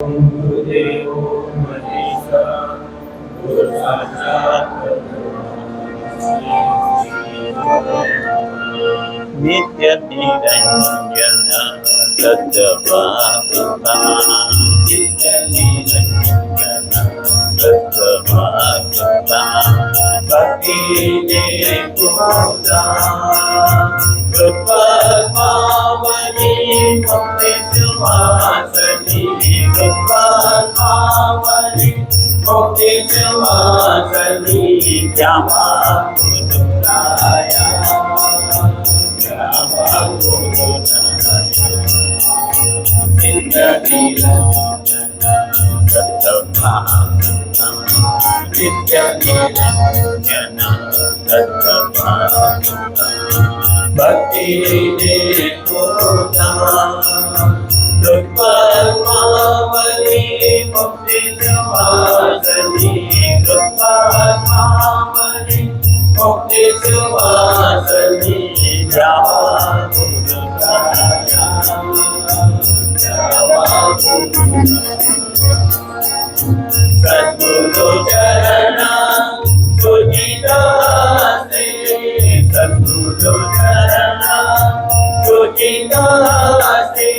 गुरुदेवो महेश्वरा गुरुसाक्षात् नित्य निरंजन तत्त्वभासुता नित्य निरंजन तत्त्वभासुता भक्ति निर्गुणा कृपावनी मुक्ति सुवासनी कृपावनी मुक्ति सुवासनी श्यामा गुरुराया श्यामा गुरुराया नित्य निरंजन तत्त्वभासुता नित्य निरंजन तत्त्वभासुता भक्ति निर्गुणा कृपावनी मुक्ति सुवासनी कृपावनी मुक्ति सुवासनी श्यामा गुरुराया श्यामा सद्गुरु चरण सुचितासे सद्गुरु चरण सुचितासे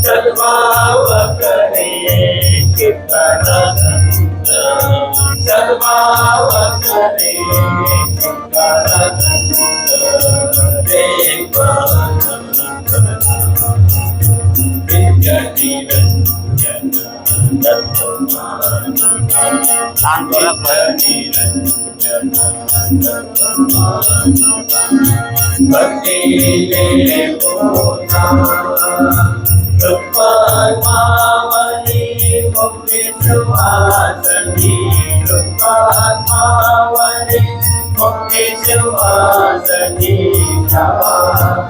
सद्भाव करे चित्तनंद सद्भाव करे चित्तनंद भक्ति निर्गुणा कृपावनी मुक्ति सुवासनी कृपावनी मुक्ति सुवासनी श्यामा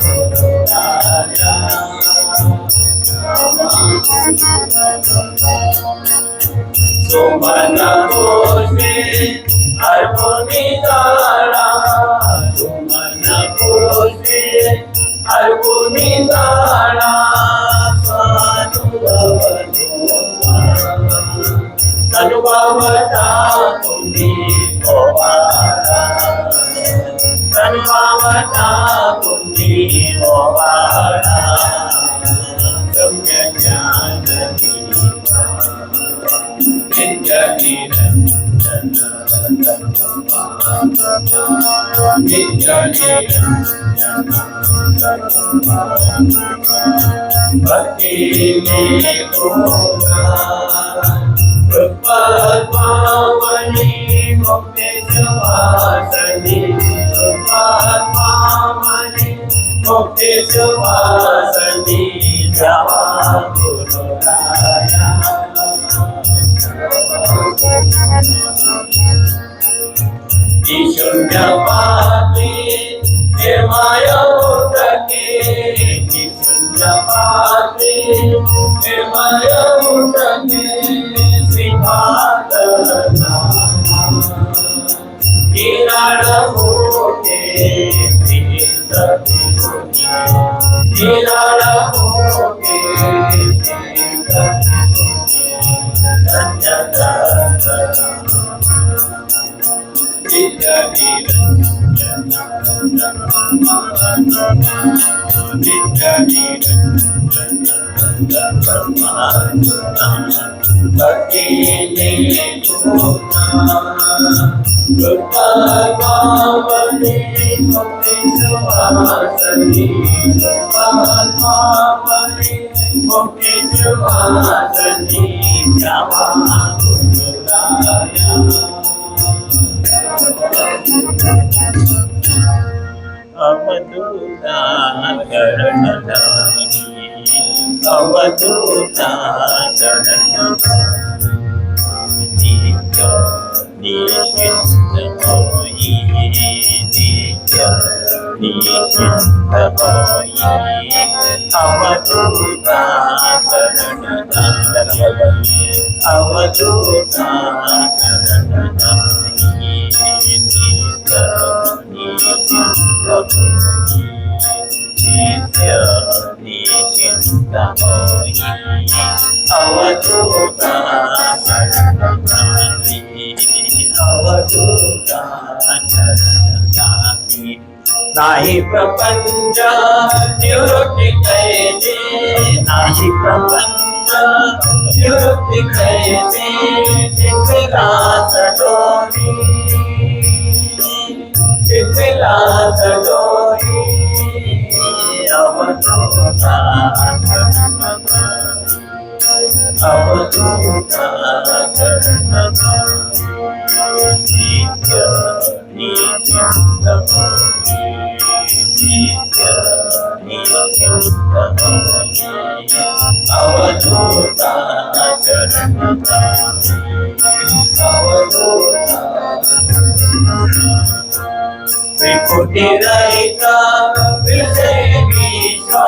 गुरुराया सुमन पुष्पे अर्पुनी तारा सुमन पुष्पे अर्पुनी तारा अनुभवता पुनी भोवारा अनुभवता पुनी भोवारा सम्य ज्ञान नित्य निरंजन नित्य निरंजन भक्ति निर्गुणा कृपावनी मुक्ति सुवासनी कृपावनी मुक्ति सुवासनी श्यामा गुरुराया शून्यवादी निर्मयोदके शून्यवादी निर्मयोदके श्रीपादना निराळमूर्ते तीर्थविभूति निराळमूर्ते तीर्थविभूति नित्य निरंजन नित्य निरंजन भक्ति निर्गुणा कृपावनी मुक्ति सुवासनी कृपावनी मुक्ति सुवासनी श्यामा गुरुराया अवधूता चरणदायिनी अवधूता चरणदायिनी नित्य निश्चित होई नित्य निश्चित होई अवधूता चरणदायिनी अवधूता चरणदायिनी नित्य निश्चित होई नित्य निश्चिंत होई अवधूता शरणधारी अवधूता शरणधारी नाही प्रपंच निवृत्ती कैसे नाही प्रपंच निवृत्ती कैसे चित्तलास डोरी चित्तलास डोरी अवधूता अवधूता शरणधारी नित्य निश्चिंत होई नित्य निश्चिंत होई अवधूता शरणधारी अवधूता त्रिपुटी रहिता विजय विश्वा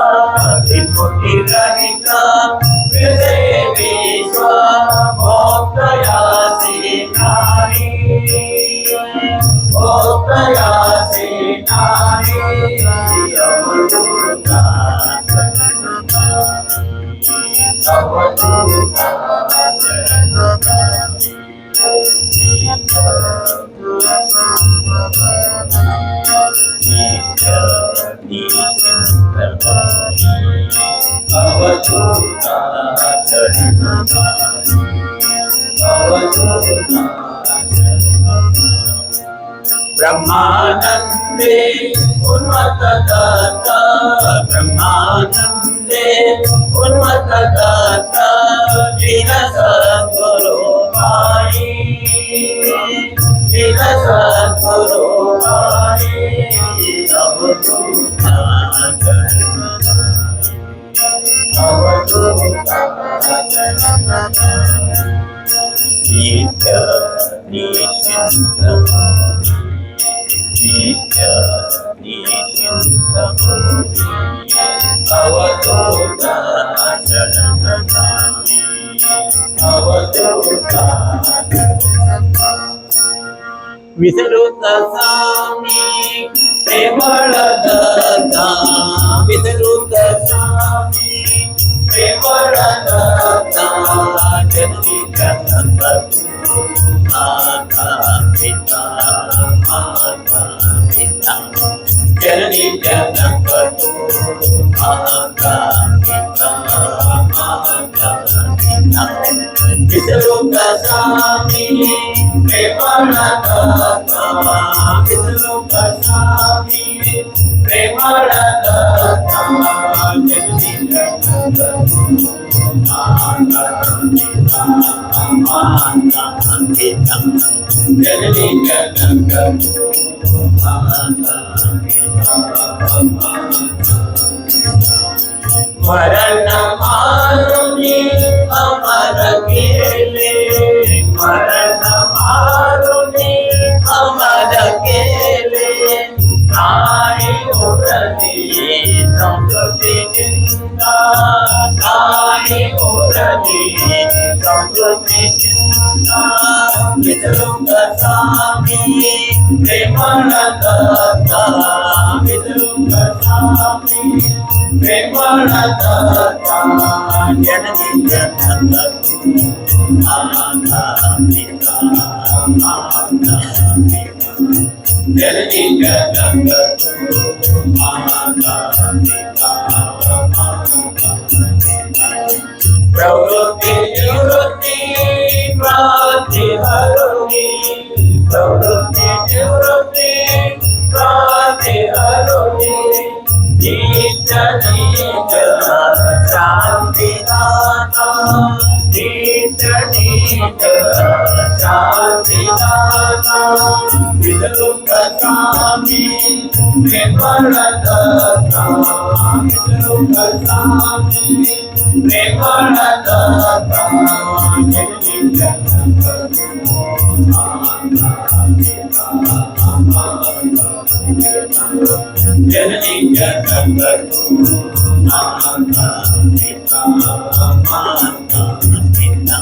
त्रिपुटी रहिता विजय विश्वा भोक्तयासि नारी भोक्तयासि नारी अवधूता अवधूता नित्य निश्चिंत होई अवधूता शरणधारी अवधूता ब्रह्मानंदे उन्मत्तदाता ब्रह्मानंदे उन्मत्तदाता जिन सद्गुरु भाई जिन सद्गुरु भाई अवधूता शरणधारी अवधूता शरणधारी नित्य निश्चिंत होई नित्य निश्चिंत होई अवधूता शरणधारी अवधूता विसरुत स्वामी प्रेमळ दत्ता विसरुत स्वामी प्रेमळ दत्ता जननी जगत माता पिता माता पिता जननी जगत माता पिता माता पिता विसरुत स्वामी प्रेमळ दत्ता विसरुत स्वामी प्रेमळ दत्ता जननी जगत माता पिता माता पिता जननी जगत माता पिता मरण मारुनी अमर केले मरण मारुनी अमर केले नाही उरली संस्कृती चिंता नाही उरली संस्कृती चिंता विसरुत स्वामी प्रेमळ दत्ता विसरुत स्वामी प्रेमळ दत्ता जननी जगत माता पिता माता पिता जननी जगत माता पिता माता पिता प्रवृत्ति निवृत्ति प्राप्ति हरुनी प्रवृत्ति निवृत्ति प्राप्ति हरुनी नित्य नित्य शांति दाता नित्य नित्य शांति दाता विसरुत स्वामी प्रेमळ दत्ता विसरुत स्वामी प्रेमळ दत्ता जननी जगत माता पिता माता पिता जननी जगत माता पिता माता पिता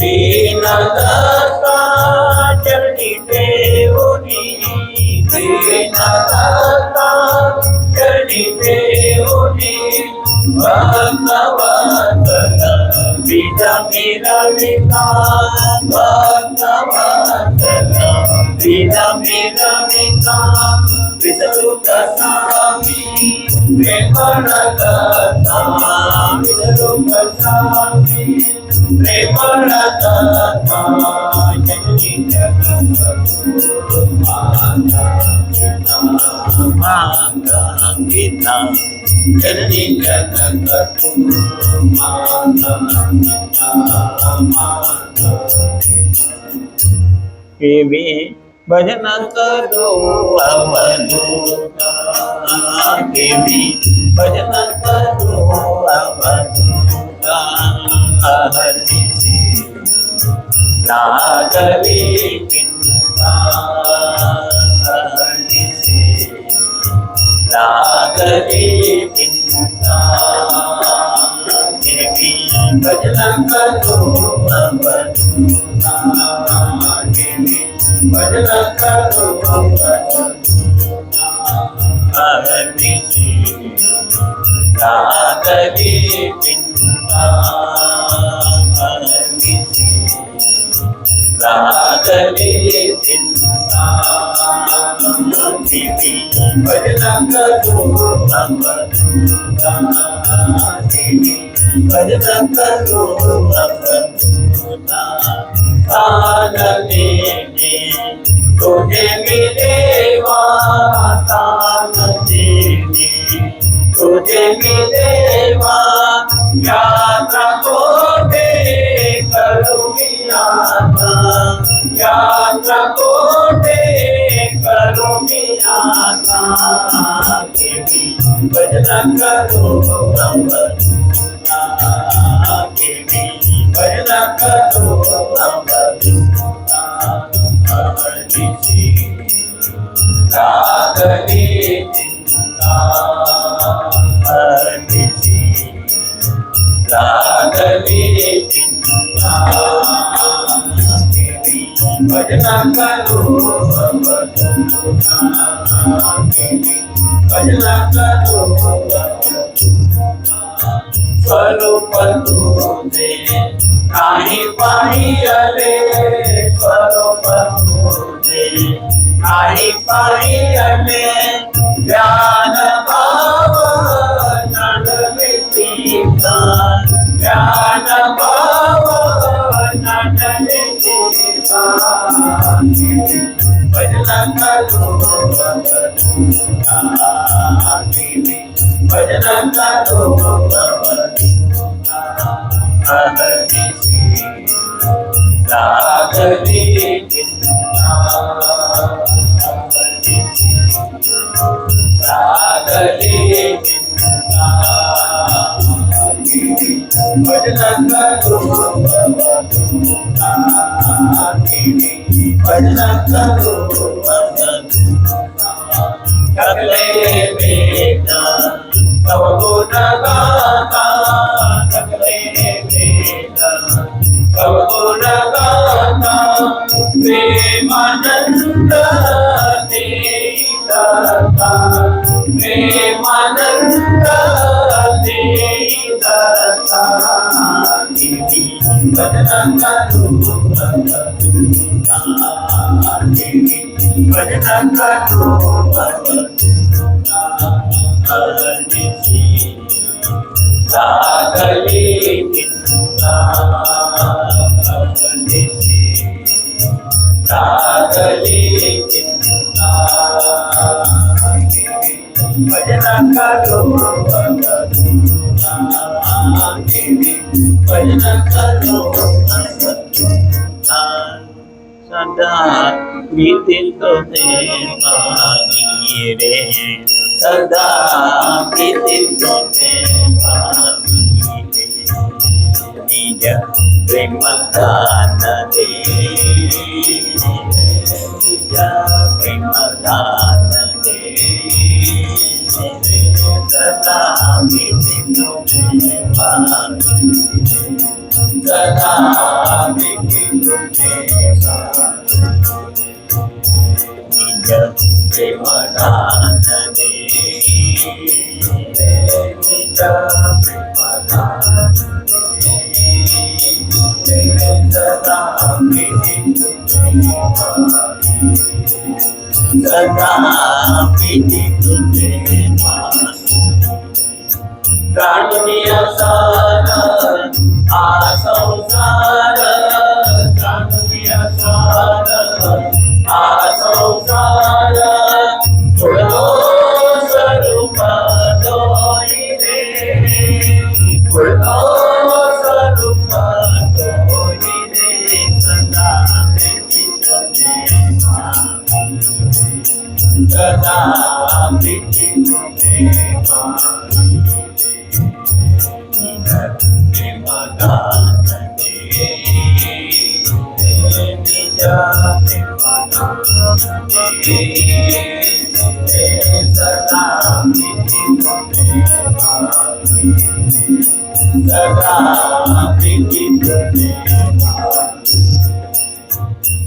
दीनदाता चरणी देवनी दीनदाता चरणी देवनी భక్తవత్సల విధమిరవితా భక్తవత్సల విధమిరవితా విదరుకసామి ప్రేమరకతా విదరుకసామి ప్రేమరకతా జనని జగద్గురు మాతా పితా జనని జగద్గురు మాతా పితా भजन करो अवधूता देवी भजन करो अवधूता हरि से नागरी चिंता हरि से नागरी चिंता देवी भजन करो अवधूता देवी भजन करो हरि से नागरी चिंता हरि से नागरी चिंता देवी भजन करो अवधूता देवी भजन करो अवधूता तुझे मिलेवा तान देने तुझे मिलेवा यात्रा कोटे करूँगी यात्रा कोटे करूँगी देवी भजन करो देवी भजन करो हरि से नागरी चिंता हरि से नागरी चिंता देवी भजन करो देवी भजन करो स्वरूप तुझे नाही पाहियले स्वरूप तुझे नाही पाहियले ज्ञान भाव नडवितीता ज्ञान भाव नडवितीता भजन करो देवी भजन करो हरि से नागरी चिंता हरि से नागरी चिंता भजन करो देवी भजन करो अगले बेटा तव गुण गाता अगले बेटा तव गुण गाता प्रेमानंद देता प्रेमानंद देता देवी भजन करो देवी भजन करो हरि से नागरी चिंता हरि से नागरी चिंता भजन करो देवी भजन करो सदा प्रीतितो ते पानी रे सदा प्रीतितो ते पानी रे निज प्रेम दान दे निज प्रेम दान दे सदा प्रीतितो ते पानी सदा प्रीतितो ते निज प्रेम दान दे निज प्राणिया सारा आसंसार प्राणिया सारा आसंसार पुरो स्वरूप दोई रे पुरो स्वरूप दोई रे सदा प्रीति तुझे सदा प्रीति तुझे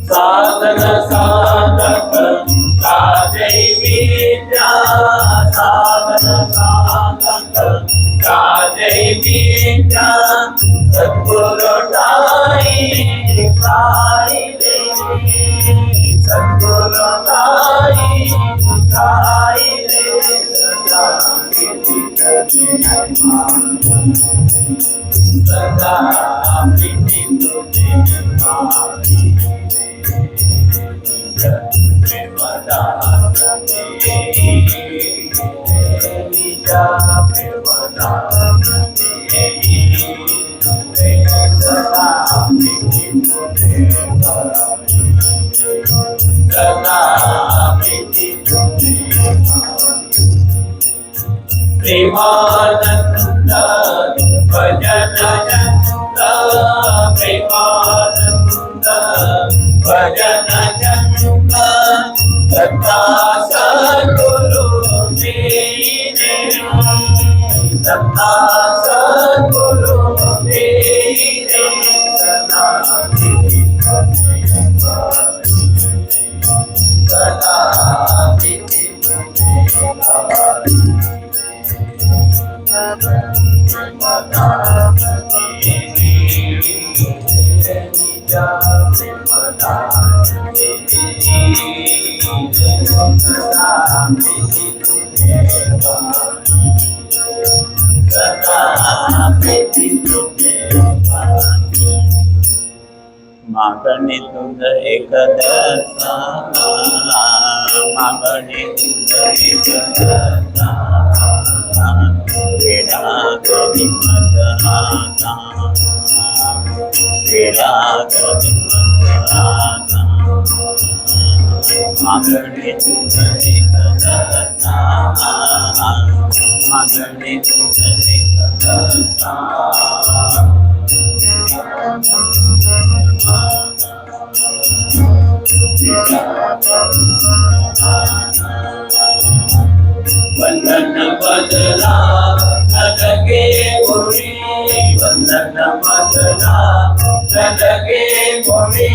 साधन साधक साधै विद्या साधन साधक साधै विद्या सद्गुरु ठाई रे सद्गुरु ठाई रे सदा प्रीति तुझे सदा प्रीति तुझे प्रेमानंद भजन चंद प्रेमानंद भजन चंद तथा सद्गुरु तेरे तथा सद्गुरु तेरे सदा सदा मागणे तुझ एक दर्शना मागणे तुझ एक दर्शना वेडा कधी मत आता वेडा कधी मत आता मागणे तुझ एक दर्शना मागणे तुझ एक दर्शना वंदन बदला लगे गोरी वंदन बदला लगे गोरी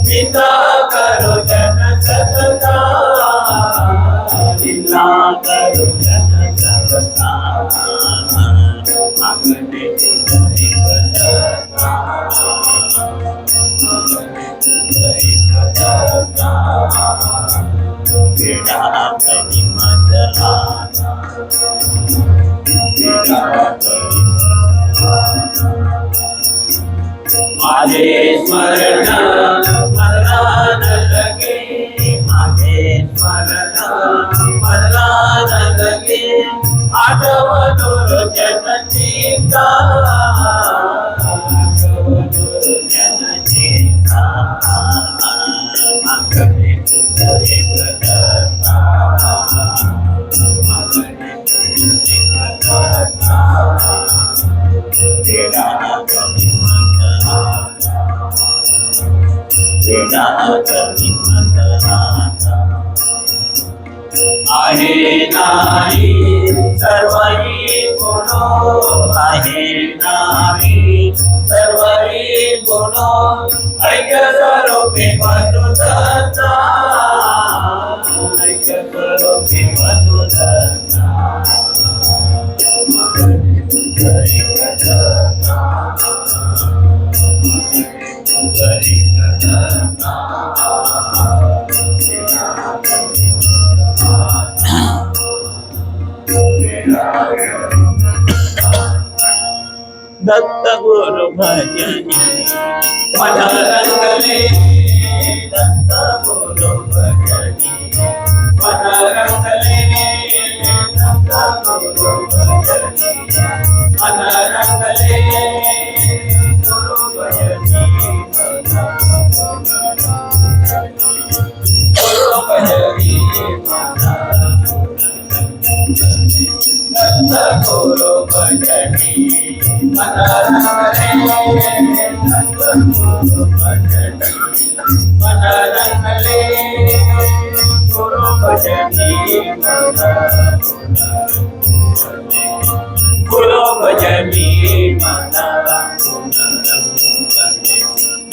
पिता करो जन सतता पिता करो जन सतता मांगने तुझे करता वेडा कधी मत आता माझे स्मरण मला न लगे माझे स्मरण मला न लगे आठवतो जनचिता जनचिता मागणे तुझ एक दर्शना मागणे तुझ एक दर्शना वेडा कधी मत आता वेडा कधी मत आता आहे नाही सर्वही गुण आहे नाही सर्वही गुण ऐक स्वरूपी मधुरता ऐक स्वरूपी मधुरता दत्त गुरु भजनी मन रंगले, दत्त गुरु भजनी मन रंगले, दत्त गुरु भजनी मन रंगले, गुरु भजनी गुरु भजनी दत्त गुरु भजनी मन रंगले, दत्त गुरु भजनी मन रंगले, गुरु भजनी गुरु भजनी मन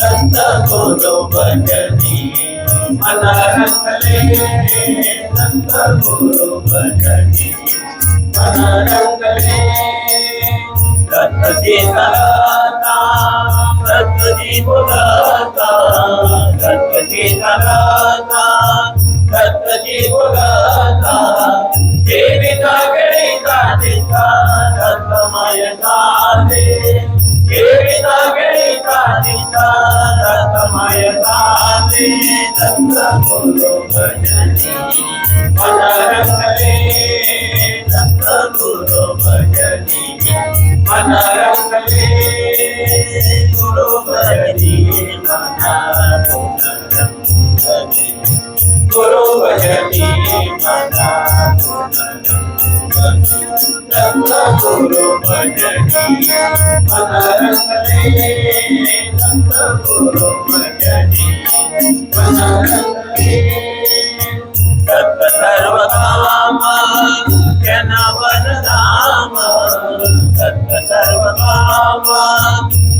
दत्त गुरु भजनी मन रंगले, दत्त गुरु भजनी मन रंगले, दत्त जी कराता, दत्त जी बोलाता, दत्त जी कराता, दत्त जी बोलाता, जीविता गणिता दिता, दत्त माय काले, जीविता गणिता दिता, दत्त माय काले, दत्त गुरु भजनी मन रंगले, दत्त गुरु भजनी मन रंगले, गुरु भजनी मन रंगले, गुरु भजनी मन दत्त गुरु भजनी मन रंगले, दत्त गुरु भजनी मन रंगले, दत्त सर्वकाम जनवरधाम, दत्त सर्वकाम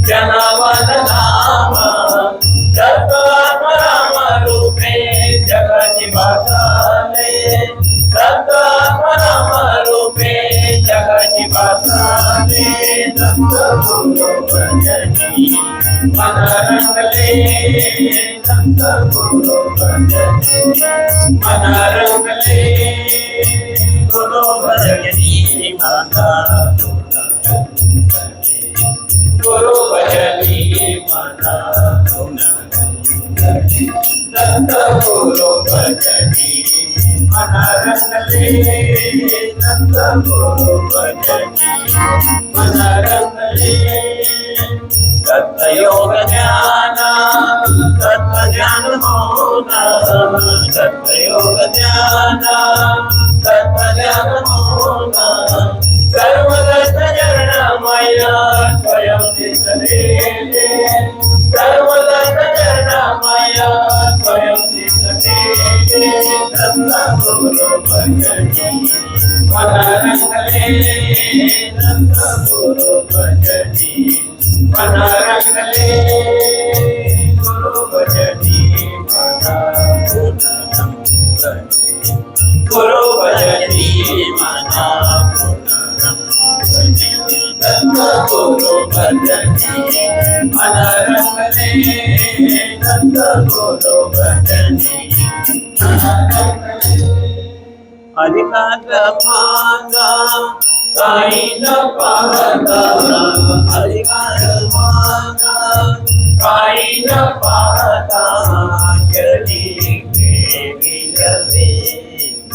जनवरधाम, दत्त आत्मराम रूपे जगति बसाले, दत्त आत्मराम रूपे जगति बसाले, दत्त गुरु भजनी मन रंगले, दत्त गुरु भजनी मन रंगले, गुरु भजनी मन गुरु भजनी मन दत्त गुरु भजनी मन रंगले, दत्त गुरु भजनी मन रंगले, दत्त योग ज्ञान, दत्त ज्ञान मौन, दत्त योग ज्ञान, दत्त ज्ञान मौन, सर्व दत्त चरणमय स्वयं सिद्धले, सर्व दत्त चरणमय स्वयं सिद्धले, दत्त गुरु भजनी मन रंगले, दत्त गुरु भजनी मन रंगले, गुरु भजनी मन गुरु भजनी मन दत्त गुरु भजनी मन रंगले, दत्त गुरु भजनी मन रंगले, अधिकार मागा काही न पाहता, अधिकार मागा काही न पाहता, जरी विरले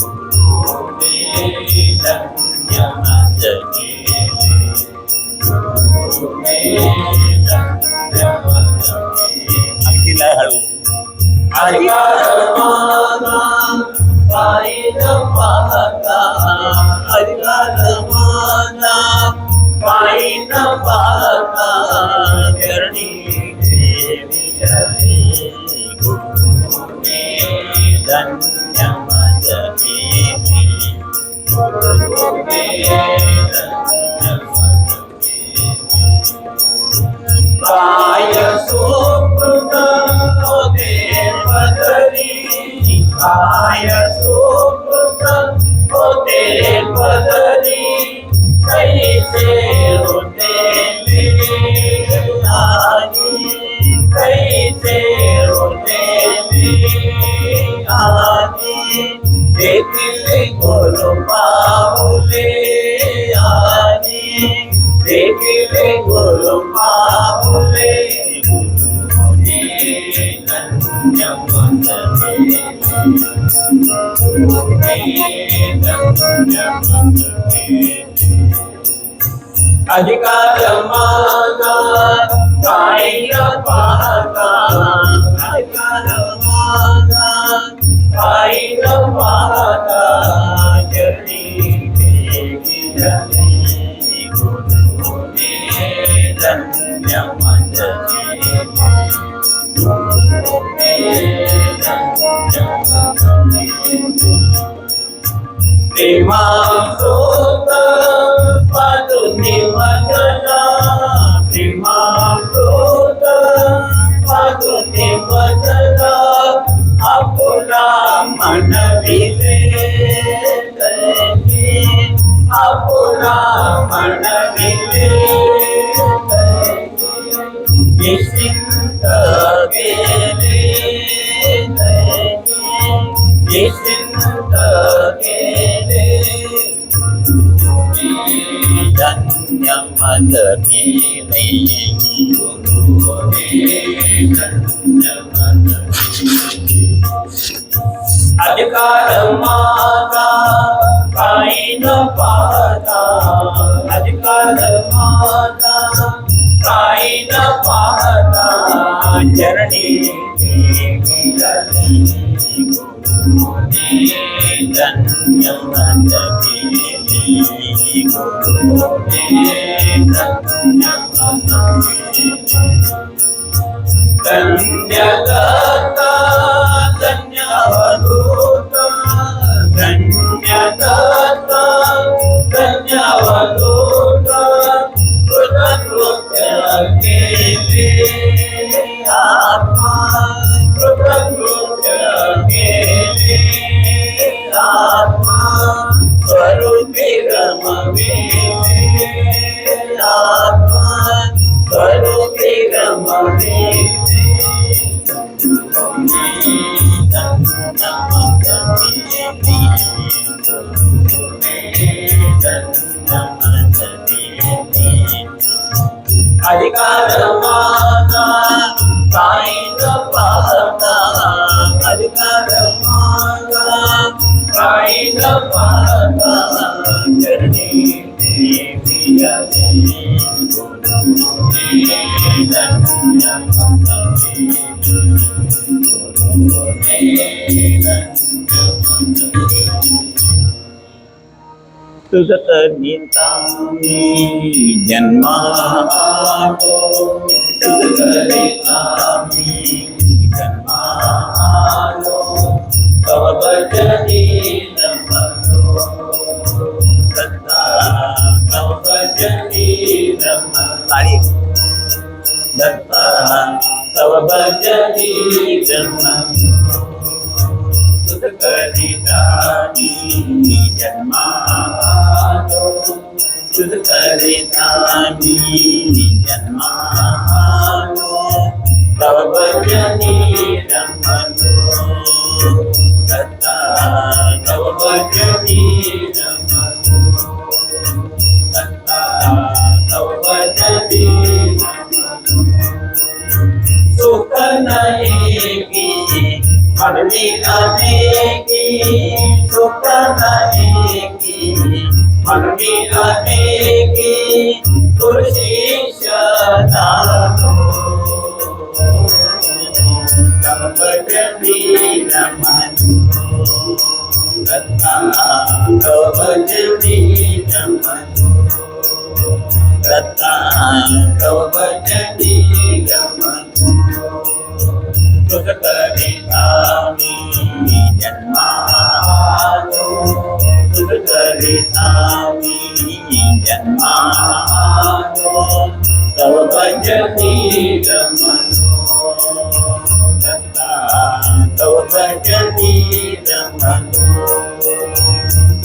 गुरुने धन्य मज केले, गुरुने धन्य मज केले, अधिकार मागा काही न पाहता, अधिकार मागा काही न पाहता, चरणी विरले गुरुने धन्य मज केले, गुरुने धन्य मज केले, काय सुकृत होते पदरी, काय सुकृत होते पदरी, कैसे देखिले गुरु पाहुले गुरुने धन्य मन अधिकार माझा काय न पाहता अधिकार माझा काय न पाहता चरणी गुरुने धन्य मन प्रेमामृत पाजुनी वदना प्रेमामृत पाजुनी वदना आपुला मनविले आपुला मनविले निश्चिंत गेले निश्चिंत गेले धन्य मत केले गुरुने धन्य मत अधिकार माझा काही न पाहता अधिकार माझा काही न पाहता चरणी गुरुने धन्य मत केले गुरुने धन्य मत धन्य दत्ता धन्य अवधूत धन्य दत्ता धन्य अवधूत कृतकृत्य केले आत्मा कृतकृत्य केले आत्मा स्वरूपी रमविले आत्मा स्वरूपी रमविले अधिकार माझा काही न पाहता अधिकार माझा काही न पाहता चरणी गुरुने धन्य मत तुझत नितामी जन्मालो तुझत नितामी जन्मालो तव भजनी नमलो दत्ता तव भजनी नमलो दत्ता तव भजनी नमलो तुझकरितानी जन्मालो तुझकरितानी जन्मालो तव भजनी नमलो दत्ता तव भजनी नमलो दत्ता तव भजनी नमलो सुख नहीं की मरनी आनेगी सुख नहीं की मरनी आनेगी तुलसी शतानो तव भजनी नमलो दत्ता तव भजनी नमलो दत्ता तव भजनी नमलो तुझकरितामी जन्मालो तुझकरितामी जन्मालो तव भजनी नमलो दत्ता तव भजनी नमलो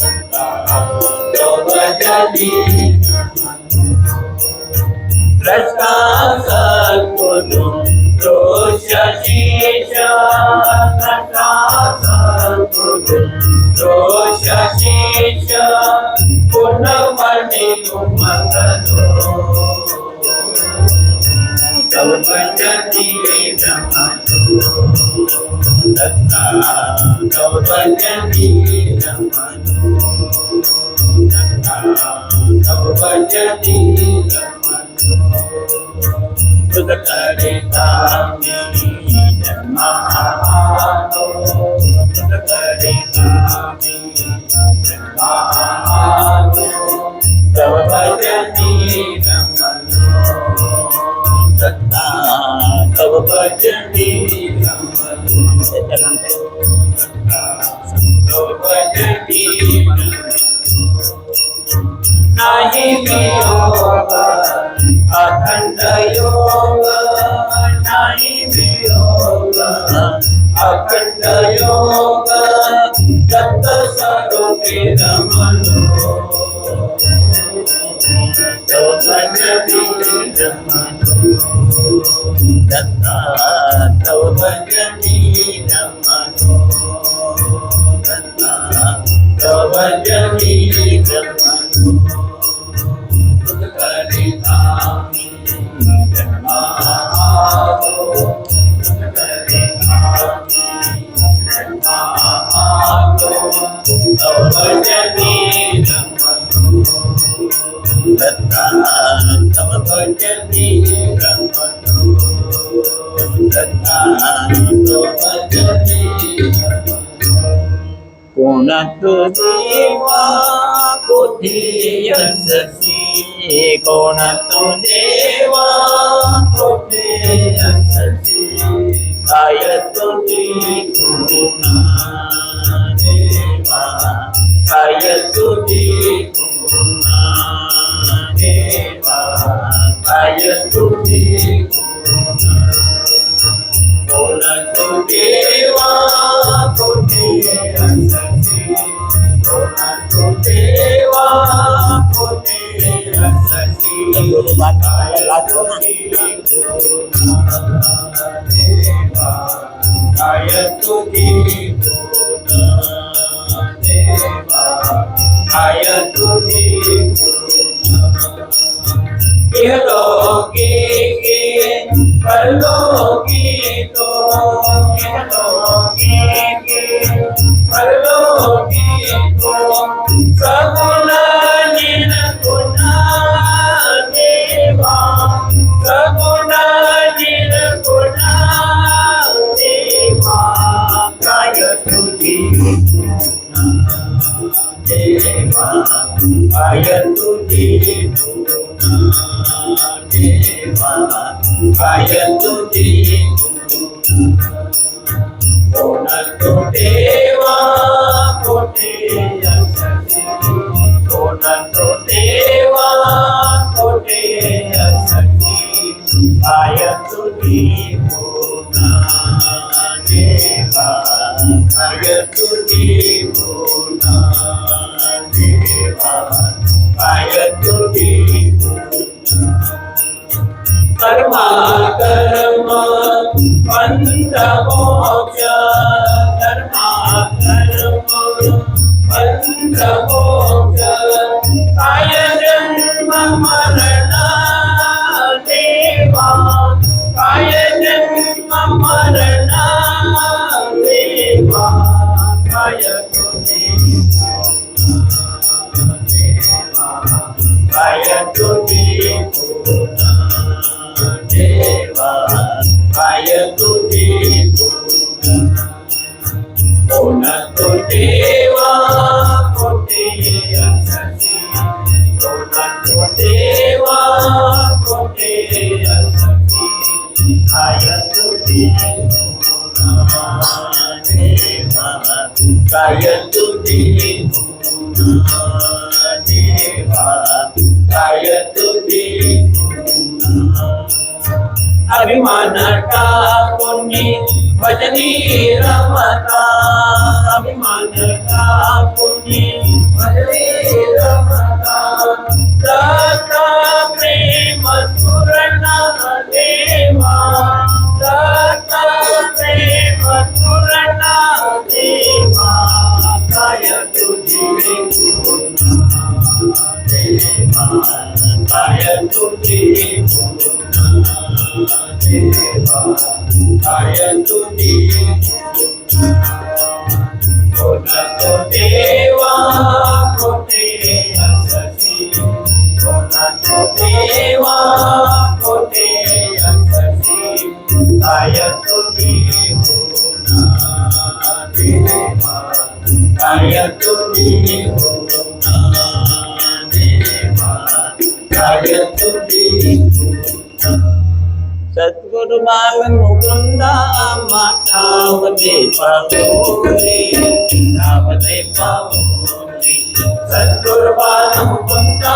दत्ता तव भजनी रस्ता सद्गुरु दोषशीषा दोषशीषा गुणमणि गुमगलो तव भजनी रमनो दत्ता तव भजनी रमनो दत्ता तव भजनी रमनो तुझ करे कामी जन्मानो तुझ करे कामी जन्मानो तव भजनी रमनो दत्ता तव भजनी रमनो दत्ता तव भजनी नाही वियोग अखंड योग नाही वियोग अखंड योग दत्त स्वरूपी रमनो तव भजनी रमनो दत्ता तव भजनी रमनो दत्ता तव भजनी रमनो तुझ करे कामी जन्मानो तुझ करे कामी जन्मानो तव भजनी रमनो दत्ता तव भजनी रमनो दत्ता तव भजनी रमनो कोण देवा कोठी यशस्वी कोण देवा कोठी यशस्वी काय तुझी गुणा देवा काय तुझी गुणा देवा काय तुझी गुणा कोण देवा कोठी यशस्वी कोण देवा कोठी यशस्वी देवा काय तुझी गुणा देवा काय तुझी गुणा इहलोकी की परलोकी तो इहलोकी की परलोकी तो सगुण निर्गुण देवा सगुण निर्गुण देवा काय तुझी देवा काय तुझी देवा काय तुझी कोण देवा कोठी यशस्वी कोण देवा कोठी यशस्वी काय तुझी गुणा देवा काय तुझी गुणा देवा काय तुझी कर्मा कर्म बंध मोक्ष कर्मा कर्म बंध मोक्ष काय जन्म मरण देवा काय जन्म मरण देवा काय तुझी देवा काय तुझी देवा काय तुझी कोण देवा कोठी यशस्वी कोण देवा कोठी यशस्वी काय तुझी देवा काय तुझी देवा काय तुझी अभिमान टाकूनी भजनी रमता अभिमान टाकूनी भजनी रमता दत्ता प्रेम स्फुरण देवा दत्ता प्रेम स्फुरण देवा काय तुझी काय तुझी देवा काय तुझी कोणतो देवा कोठे असती कोणतो देवा कोठे असती काय तुझी देवा काय तुझी देवा काय तुझी सद्गुरु बाल मुकुंदा मातावते पावोरे नावते पावोरे सद्गुरु बाल मुकुंदा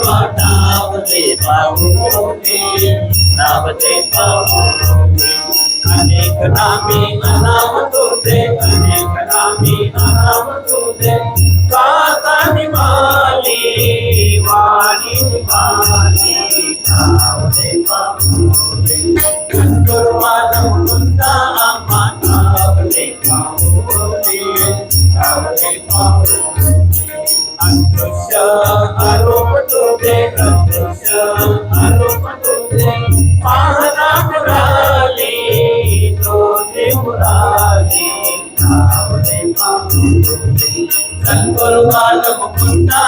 मातावते पावोरे नावते पावोरे अनेक नामी अनाम तुझे अनेक नामी अनाम तुझे काता निभाली वाणी निभाली नावते पावोरे सद्गुरु बाल मुकुंदा मातावते पावोरे नावते पावोरे अदृश्य आरोप तुझे अदृश्य आरोप तुझे पाहता मुराली तुझे मुराली नावते पावोरे सद्गुरु बाल मुकुंदा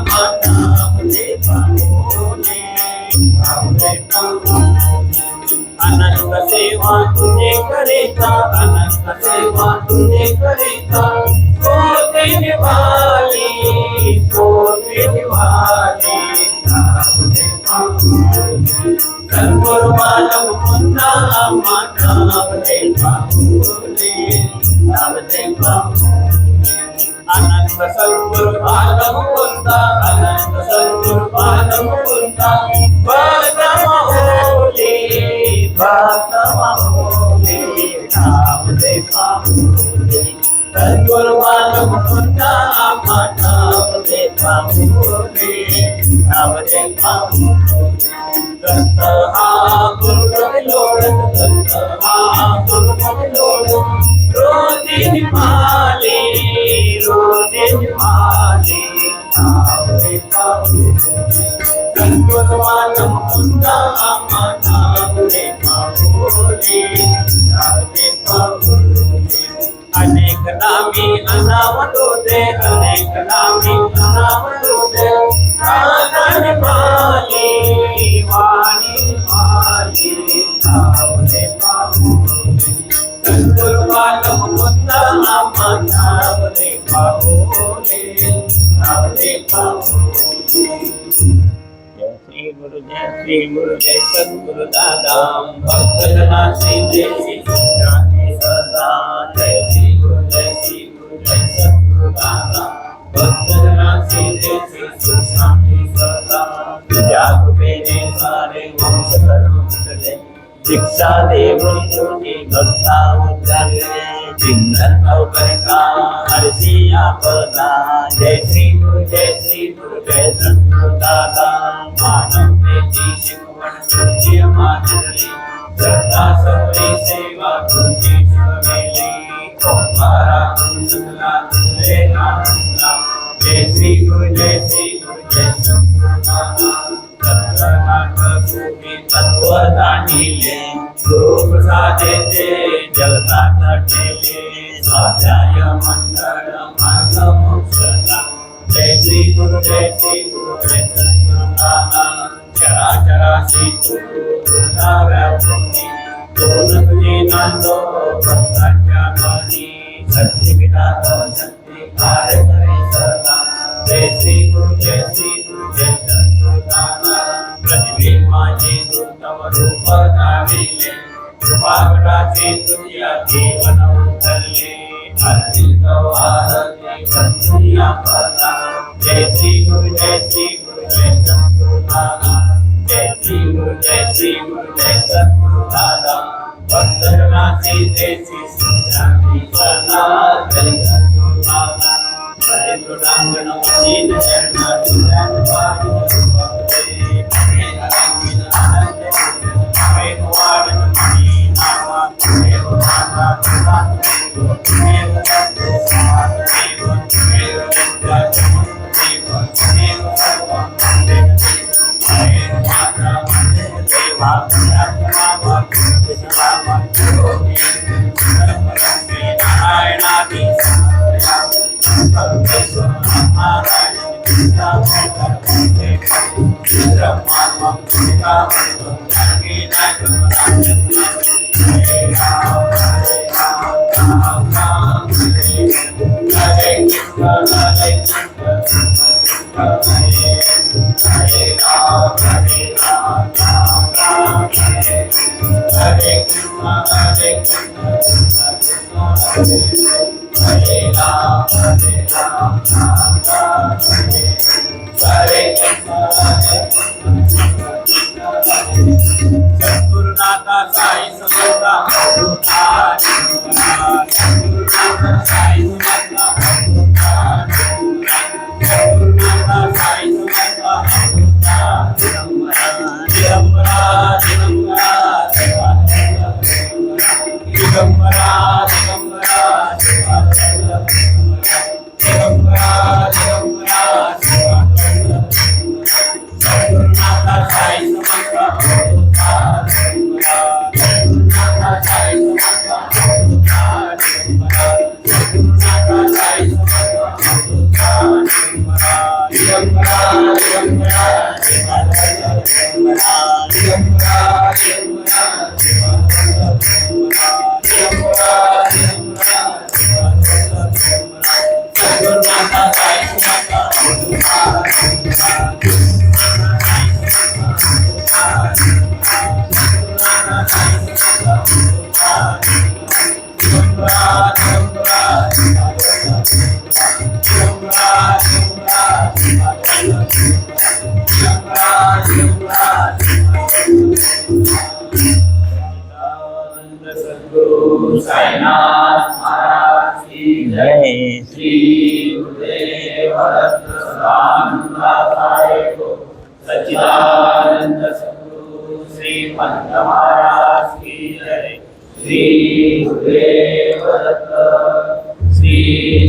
मातावते पावोरे नावते पावोरे अनंत सेवा तुझे करिता अनंत सेवा तुझे करिता होते निभाली नावते पावोरे सद्गुरु बाल मुकुंदा मातावते पावोरे नावते पावोरे अनंत सद्गुरु बाल मुकुंदा अनंत सद्गुरु बाल मुकुंदा भक्त महोली नावते पावोरे सद्गुरु बाल मुकुंदा मातावते पावोरे नावते पावोरे दत्त हा गुरुदेव लोडत दत्त हा गुरुदेव लोडत रोजी निभाली नावते पावोरे सद्गुरु बाल मुकुंदा मातावते पावोरे नावते पावोरे अनेक नामी अनाम तुझे अनेक नामी अनाम तुझे काता निभाली वाणी निभाली नावते पावोरे सद्गुरु बाल मुकुंदा मातावते पावोरे नावते पावोरे जय श्री गुरु जय सद्गुरु दादा भक्त जना सिद्धि सिद्धि सदा जय श्री गुरु जय सद्गुरु दादा भक्त जना सिद्धि सिद्धि सदा तुझ्या कृपेने सारे वंश कर्म फिरले शिक्षा दे तुझी भक्ता उद्धारले चिंतन अवकरिता हरसी आपदा जय श्री गुरु जय सद्गुरु दादा मानवतेची शिकवण तुझी माजली श्रद्धा सबरी सेवा तुझी शिकवेली ओंकारा तुझला तुझे नामला जय श्री गुरु जय सद्गुरु दादा तत्वनाथ भूमी तत्व जाणिले गुरु प्रसादेचे जगतात ठेले स्वाध्याय मंडळ मार्ग मोक्षला जय श्री गुरु जय सद्गुरु दादा चराचराशी तुझा व्यापूनी दोन तुझे नांदो भक्तांच्या मनी शक्ती विधात शक्ती कार्य करे सदा जय श्री गुरु जय सद्गुरु दादा प्रतिबिंबाचे तव रूप धाविले कृपाकटाचे तुझ्या जीवन उतरले अर्जित आरती तुझ्या पदा जय श्री गुरु जय सद्गुरु दादा जय श्री गुरु जय सद्गुरु दादा भक्त जनाची देशी शांती सदा जय सद्गुरु दादा हरे तुडांगण मशीन चरण तुझ्यान पाहि भक्ते रंगीन आनंद प्रेम वाढन मनी नावा प्रेम नावा तुझा प्रेम दत्ते समात देव प्रेम विद्या देव प्रेम सर्व प्रेम सद्गुरुनाथा साई समर्था सद्गुरुनाथा साई समर्था सद्गुरुनाथा साई समर्था दिगंबरा दिगंबरा दिगंबरा दिगंबरा दिगंबरा दिगंबरा सद्गुरुनाथा साई समर्था सद्गुरुनाथा साई समर्था सद्गुरुनाथा साई समर्था दिगंबरा दिगंबरा दिगंबरा दिगंबरा सद्गुरुनाथा साई समर्था साईनाथ महाराज की जय। श्री गुरुदेव दत्त सदानंदाय को सच्चिदानंद सद्गुरु श्री पंत महाराज की जय। श्री गुरुदेव दत्त श्री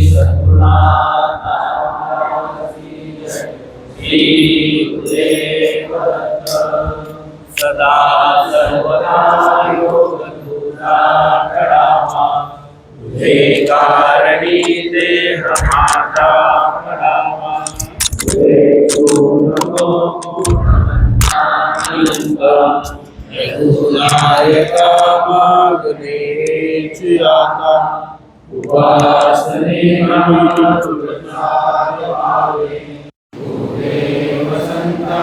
सद्गुरुनाथ महाराज की जय। श्री गुरुदेव दत्त सदा सर्वदा योग तुझे कारणी देह माता पडावा तुझे गुणायका मागणेची आता उपासने वसंता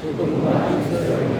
कुटुंबातील